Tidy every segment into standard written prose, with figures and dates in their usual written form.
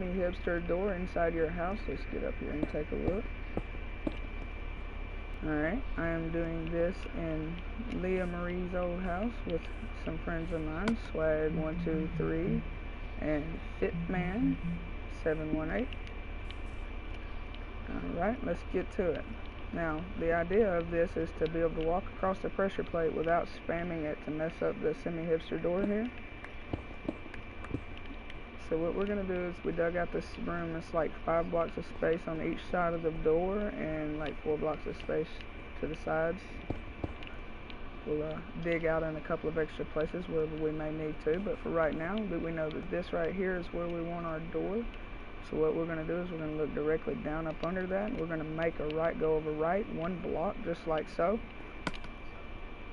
Semi-Hipster door inside your house. Let's get up here and take a look. Alright, I am doing this in Leah Marie's old house with some friends of mine, Swag123 and Fitman718. Alright, let's get to it. Now, the idea of this is to be able to walk across the pressure plate without spamming it to mess up the Semi-Hipster door here. So what we're going to do is we dug out this room. It's like 5 blocks of space on each side of the door and like 4 blocks of space to the sides. We'll dig out in a couple of extra places where we may need to, but for right now we know that this right here is where we want our door. So what we're going to do is we're going to look directly down up under that. We're going to make a right go over right, 1 block, just like so.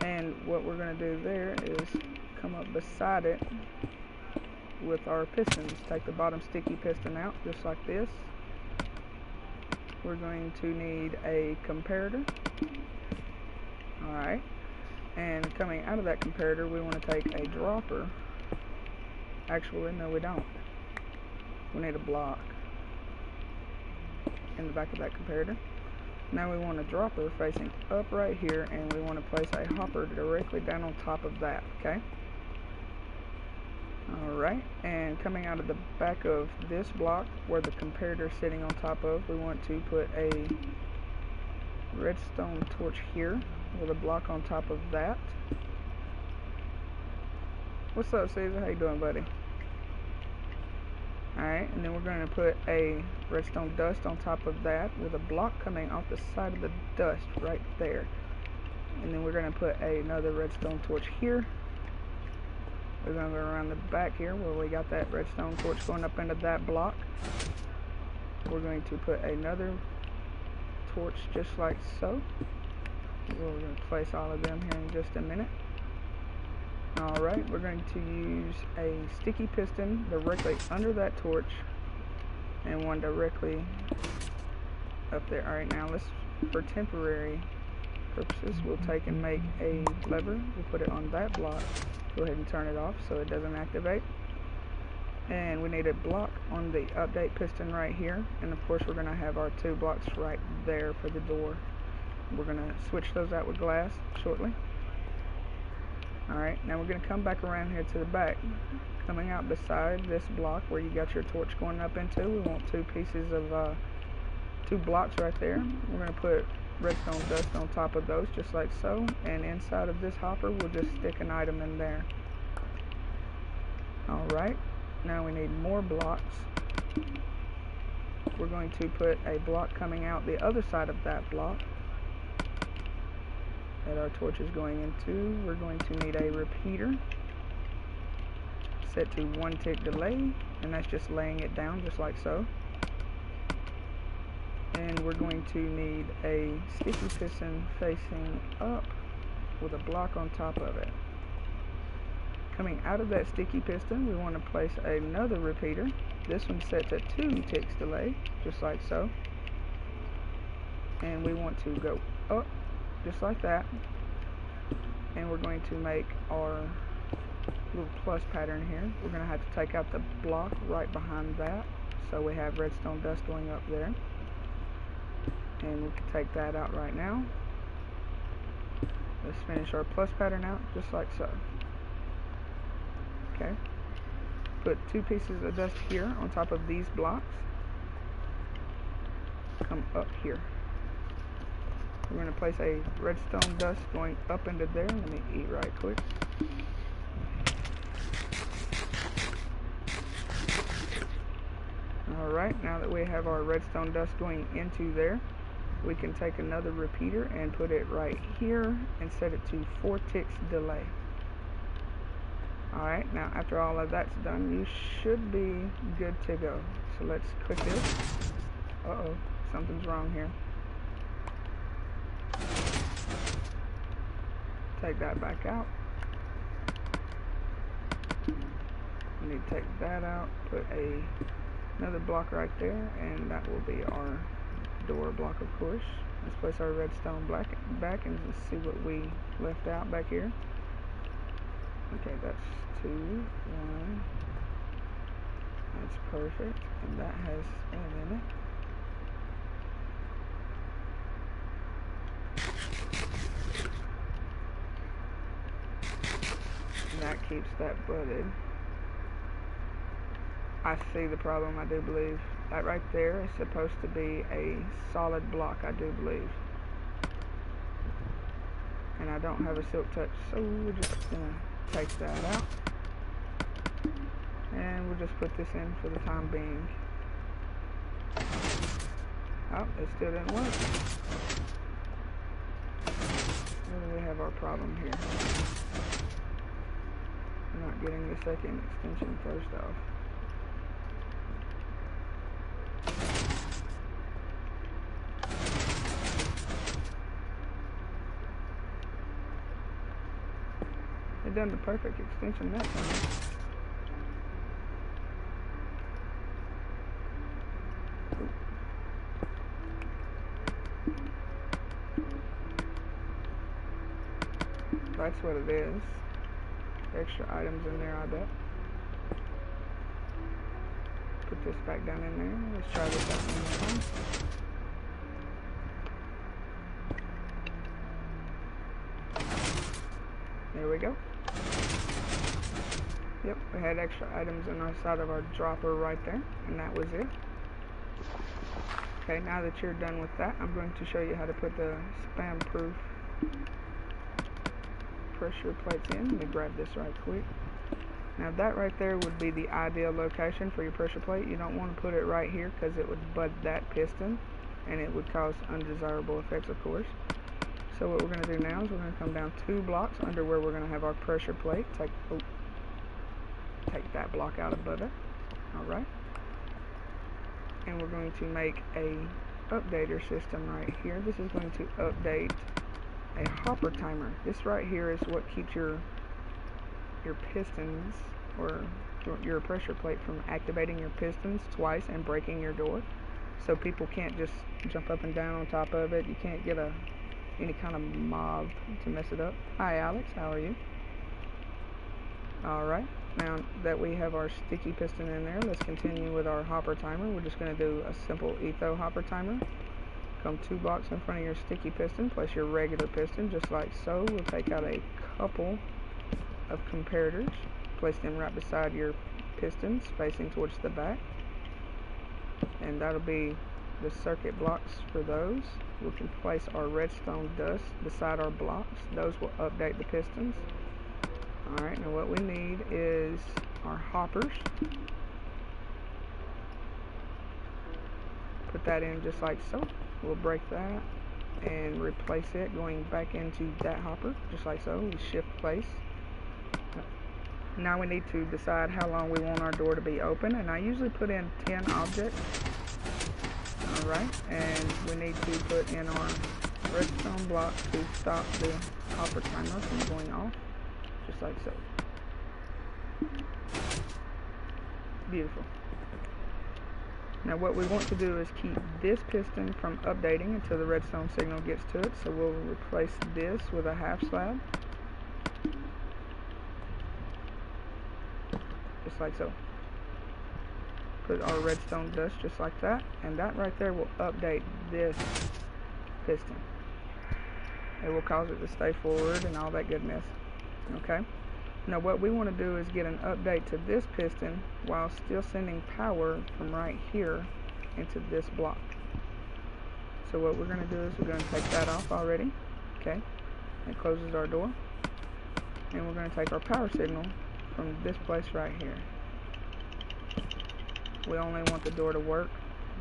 And what we're going to do there is come up beside it with our pistons. Take the bottom sticky piston out, just like this. We're going to need a comparator. Alright, and coming out of that comparator, we want to take a dropper. Actually, no, we don't. We need a block in the back of that comparator. Now we want a dropper facing up right here, and we want to place a hopper directly down on top of that, okay? Alright, and coming out of the back of this block where the comparator is sitting on top of, we want to put a redstone torch here with a block on top of that. What's up, Caesar? How you doing, buddy? Alright, and then we're going to put a redstone dust on top of that with a block coming off the side of the dust right there. And then we're going to put another redstone torch here. We're going to go around the back here where we got that redstone torch going up into that block. We're going to put another torch just like so. We're going to place all of them here in just a minute. Alright, we're going to use a sticky piston directly under that torch and one directly up there. Alright, now let's, for temporary purposes, we'll take and make a lever. We'll put it on that block. Go ahead and turn it off so it doesn't activate. And we need a block on the update piston right here. And of course we're going to have our 2 blocks right there for the door. We're going to switch those out with glass shortly. Alright, now we're going to come back around here to the back. Coming out beside this block where you got your torch going up into, we want 2 pieces of 2 blocks right there. We're going to put redstone dust on top of those just like so, and inside of this hopper we'll just stick an item in there. Alright, now we need more blocks. We're going to put a block coming out the other side of that block that our torch is going into. We're going to need a repeater set to 1 tick delay, and that's just laying it down just like so. And we're going to need a sticky piston facing up with a block on top of it. Coming out of that sticky piston, we want to place another repeater. This one's set to 2 ticks delay, just like so. And we want to go up, just like that. And we're going to make our little plus pattern here. We're going to have to take out the block right behind that, so we have redstone dust going up there. And we can take that out right now. Let's finish our plus pattern out just like so. Okay. Put 2 pieces of dust here on top of these blocks. Come up here. We're going to place a redstone dust going up into there. Let me eat right quick. Alright, now that we have our redstone dust going into there, we can take another repeater and put it right here and set it to 4 ticks delay. Alright, now after all of that's done, you should be good to go. So let's click this. Uh-oh, something's wrong here. Take that back out. We need to take that out, put another block right there, and that will be our door block, of course. Let's place our redstone back and just see what we left out back here. Okay, that's 2, 1. That's perfect, and that has oil in it. And that keeps that butted. I see the problem, I do believe. That right there is supposed to be a solid block, I do believe. And I don't have a silk touch, so we're just gonna take that out. And we'll just put this in for the time being. Oh, it still didn't work. Where do we have our problem here? We're not getting the second extension first off. It done the perfect extension that time. That's what it is. Extra items in there, I bet. Put this back down in there. Let's try this out one more time. There we go. Yep, we had extra items on our side of our dropper right there, and that was it. Okay, now that you're done with that, I'm going to show you how to put the spam-proof pressure plates in. Let me grab this right quick. Now that right there would be the ideal location for your pressure plate. You don't want to put it right here because it would bud that piston and it would cause undesirable effects, of course. So what we're going to do now is we're going to come down 2 blocks under where we're going to have our pressure plate. Take that block out above it. Alright. And we're going to make a updater system right here. This is going to update a hopper timer. This right here is what keeps your pistons or your pressure plate from activating your pistons twice and breaking your door. So people can't just jump up and down on top of it. You can't get any kind of mob to mess it up. Hi Alex, how are you? Alright, now that we have our sticky piston in there, let's continue with our hopper timer. We're just going to do a simple etho hopper timer. Come 2 blocks in front of your sticky piston, place your regular piston just like so. We'll take out a couple of comparators, place them right beside your pistons facing towards the back, and that'll be the circuit blocks for those. We can place our redstone dust beside our blocks. Those will update the pistons. Alright, now what we need is our hoppers. Put that in just like so. We'll break that and replace it going back into that hopper just like so. We shift place. Now we need to decide how long we want our door to be open, and I usually put in 10 objects. Alright, and we need to put in our redstone block to stop the hopper timer from going off, just like so. Beautiful. Now what we want to do is keep this piston from updating until the redstone signal gets to it, so we'll replace this with a half slab. Just like so. Put our redstone dust just like that, and that right there will update this piston. It will cause it to stay forward and all that goodness. Okay? Now what we want to do is get an update to this piston while still sending power from right here into this block. So what we're going to do is we're going to take that off already. Okay? It closes our door. And we're going to take our power signal from this place right here. We only want the door to work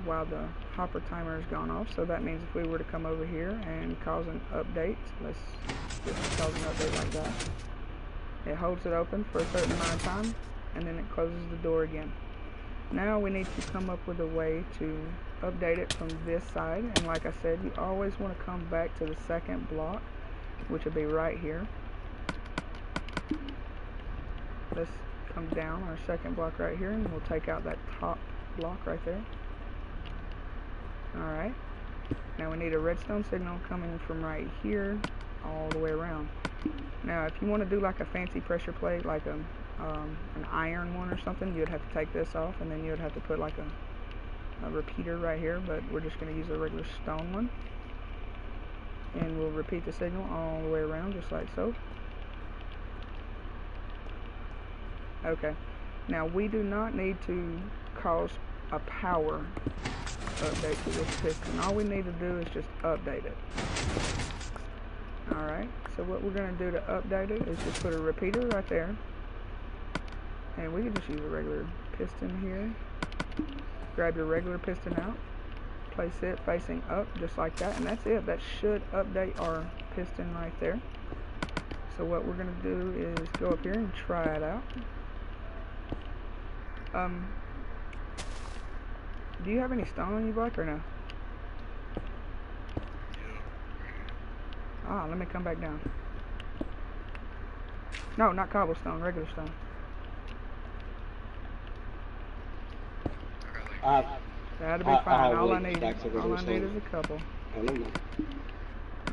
while the hopper timer has gone off, so that means if we were to come over here and cause an update, let's just cause an update like that. It holds it open for a certain amount of time, and then it closes the door again. Now we need to come up with a way to update it from this side, and like I said, you always want to come back to the second block, which will be right here. Let's come down our second block right here, and we'll take out that top block right there. Alright, now we need a redstone signal coming from right here all the way around. Now if you want to do like a fancy pressure plate, like a an iron one or something, you would have to take this off, and then you would have to put like a repeater right here, but we're just going to use a regular stone one. And we'll repeat the signal all the way around, just like so. Okay, now we do not need to cause a power update to this piston. All we need to do is just update it. Alright, so what we're going to do to update it is just put a repeater right there. And we can just use a regular piston here. Grab your regular piston out. Place it facing up just like that, and that's it. That should update our piston right there. So what we're going to do is go up here and try it out. Do you have any stone on you, Blake, or no? Ah, let me come back down. No, not cobblestone, regular stone. That'll be fine. All I need is a couple.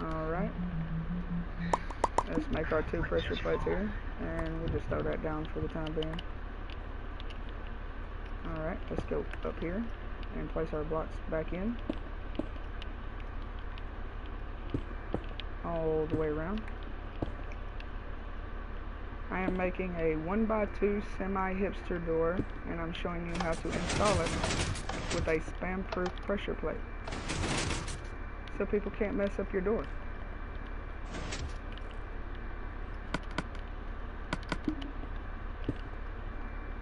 Alright. Let's make our 2 pressure plates here, and we'll just throw that down for the time being. Alright, let's go up here and place our blocks back in. All the way around. I am making a 1x2 semi-hipster door, and I'm showing you how to install it with a spam-proof pressure plate, so people can't mess up your door.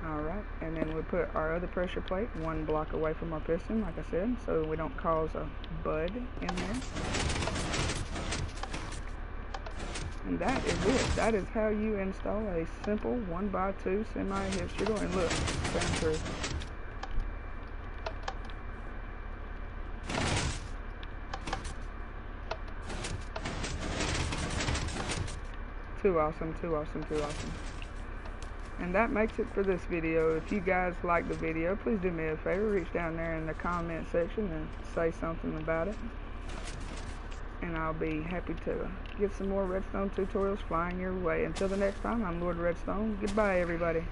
Alright, and then we put our other pressure plate 1 block away from our piston, like I said, so we don't cause a bud in there. And that is it. That is how you install a simple 1x2 semi-hipster door. And look, spam-proof. Too awesome, too awesome, too awesome. And that makes it for this video. If you guys like the video, please do me a favor, reach down there in the comment section and say something about it. And I'll be happy to get some more Redstone tutorials flying your way. Until the next time, I'm Lord Redstone. Goodbye, everybody.